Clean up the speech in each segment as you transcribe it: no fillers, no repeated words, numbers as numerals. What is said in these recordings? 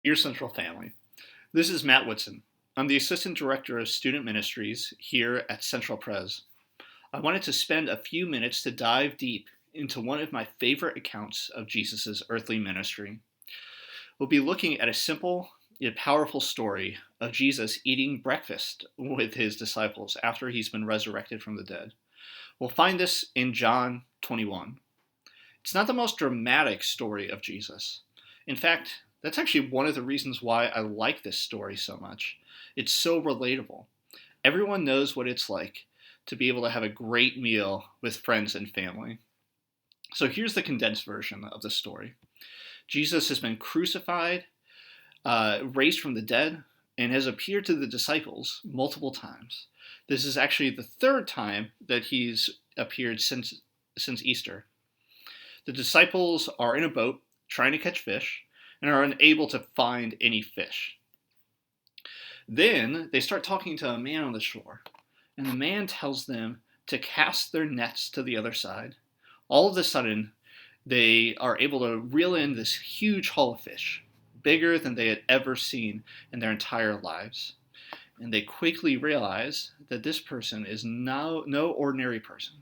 Dear Central family, this is Matt Woodson. I'm the Assistant Director of Student Ministries here at Central Pres. I wanted to spend a few minutes to dive deep into one of my favorite accounts of Jesus' earthly ministry. We'll be looking at a simple yet powerful story of Jesus eating breakfast with his disciples after he's been resurrected from the dead. We'll find this in John 21. It's not the most dramatic story of Jesus. In fact, that's actually one of the reasons why I like this story so much. It's so relatable. Everyone knows what it's like to be able to have a great meal with friends and family. So here's the condensed version of the story. Jesus has been crucified, raised from the dead, and has appeared to the disciples multiple times. This is actually the third time that he's appeared since Easter. The disciples are in a boat trying to catch fish and are unable to find any fish. Then they start talking to a man on the shore, and the man tells them to cast their nets to the other side. All of a sudden, they are able to reel in this huge haul of fish, bigger than they had ever seen in their entire lives. And they quickly realize that this person is no ordinary person.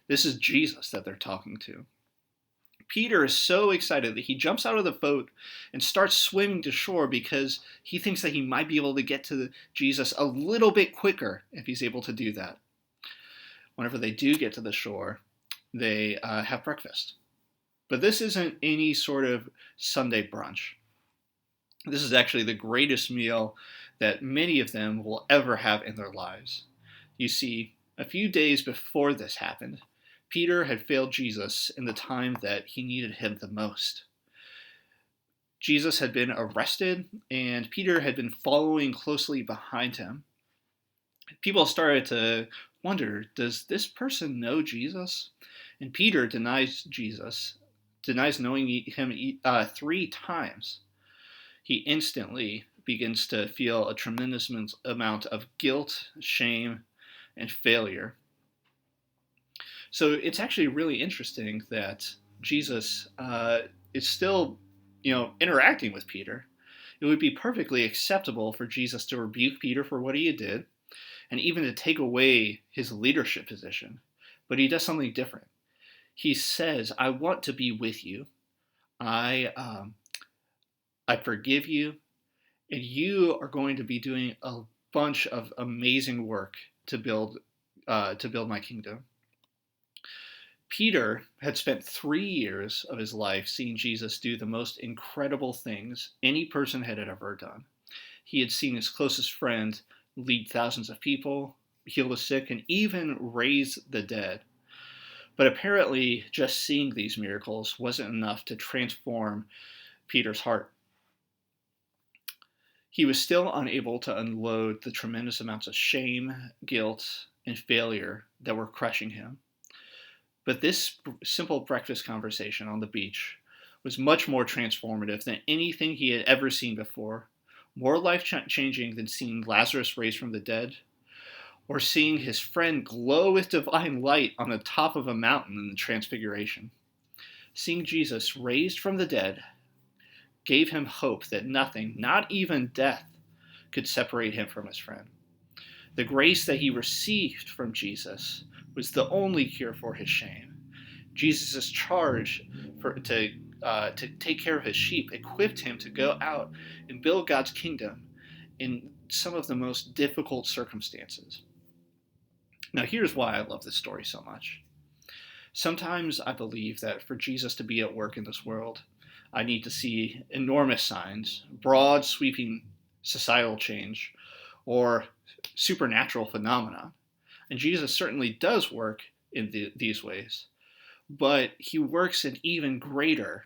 This is Jesus that they're talking to. Peter is so excited that he jumps out of the boat and starts swimming to shore because he thinks that he might be able to get to Jesus a little bit quicker if he's able to do that. Whenever they do get to the shore, they have breakfast. But this isn't any sort of Sunday brunch. This is actually the greatest meal that many of them will ever have in their lives. You see, a few days before this happened, Peter had failed Jesus in the time that he needed him the most. Jesus had been arrested, and Peter had been following closely behind him. People started to wonder, does this person know Jesus? And Peter denies knowing him 3 times. He instantly begins to feel a tremendous amount of guilt, shame, and failure. So it's actually really interesting that Jesus is still, interacting with Peter. It would be perfectly acceptable for Jesus to rebuke Peter for what he did, and even to take away his leadership position. But he does something different. He says, "I want to be with you. I forgive you, and you are going to be doing a bunch of amazing work to build my kingdom." Peter had spent 3 years of his life seeing Jesus do the most incredible things any person had ever done. He had seen his closest friend lead thousands of people, heal the sick, and even raise the dead. But apparently, just seeing these miracles wasn't enough to transform Peter's heart. He was still unable to unload the tremendous amounts of shame, guilt, and failure that were crushing him. But this simple breakfast conversation on the beach was much more transformative than anything he had ever seen before, more life-changing than seeing Lazarus raised from the dead, or seeing his friend glow with divine light on the top of a mountain in the Transfiguration. Seeing Jesus raised from the dead gave him hope that nothing, not even death, could separate him from his friend. The grace that he received from Jesus was the only cure for his shame. Jesus' charge to take care of his sheep equipped him to go out and build God's kingdom in some of the most difficult circumstances. Now, here's why I love this story so much. Sometimes I believe that for Jesus to be at work in this world, I need to see enormous signs, broad, sweeping societal change, or supernatural phenomena. And Jesus certainly does work in these ways. But he works in even greater,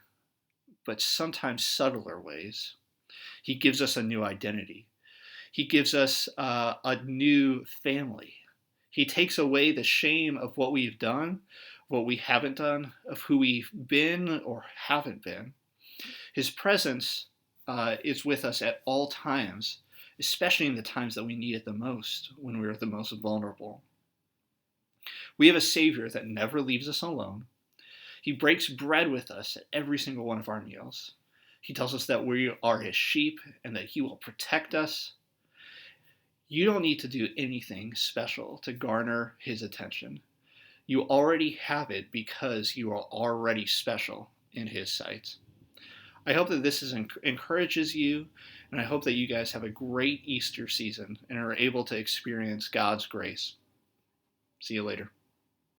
but sometimes subtler ways. He gives us a new identity. He gives us a new family. He takes away the shame of what we've done, what we haven't done, of who we've been or haven't been. His presence is with us at all times, especially in the times that we need it the most, when we're the most vulnerable. We have a Savior that never leaves us alone. He breaks bread with us at every single one of our meals. He tells us that we are his sheep and that he will protect us. You don't need to do anything special to garner his attention. You already have it because you are already special in his sight. I hope that this encourages you, and I hope that you guys have a great Easter season and are able to experience God's grace. See you later.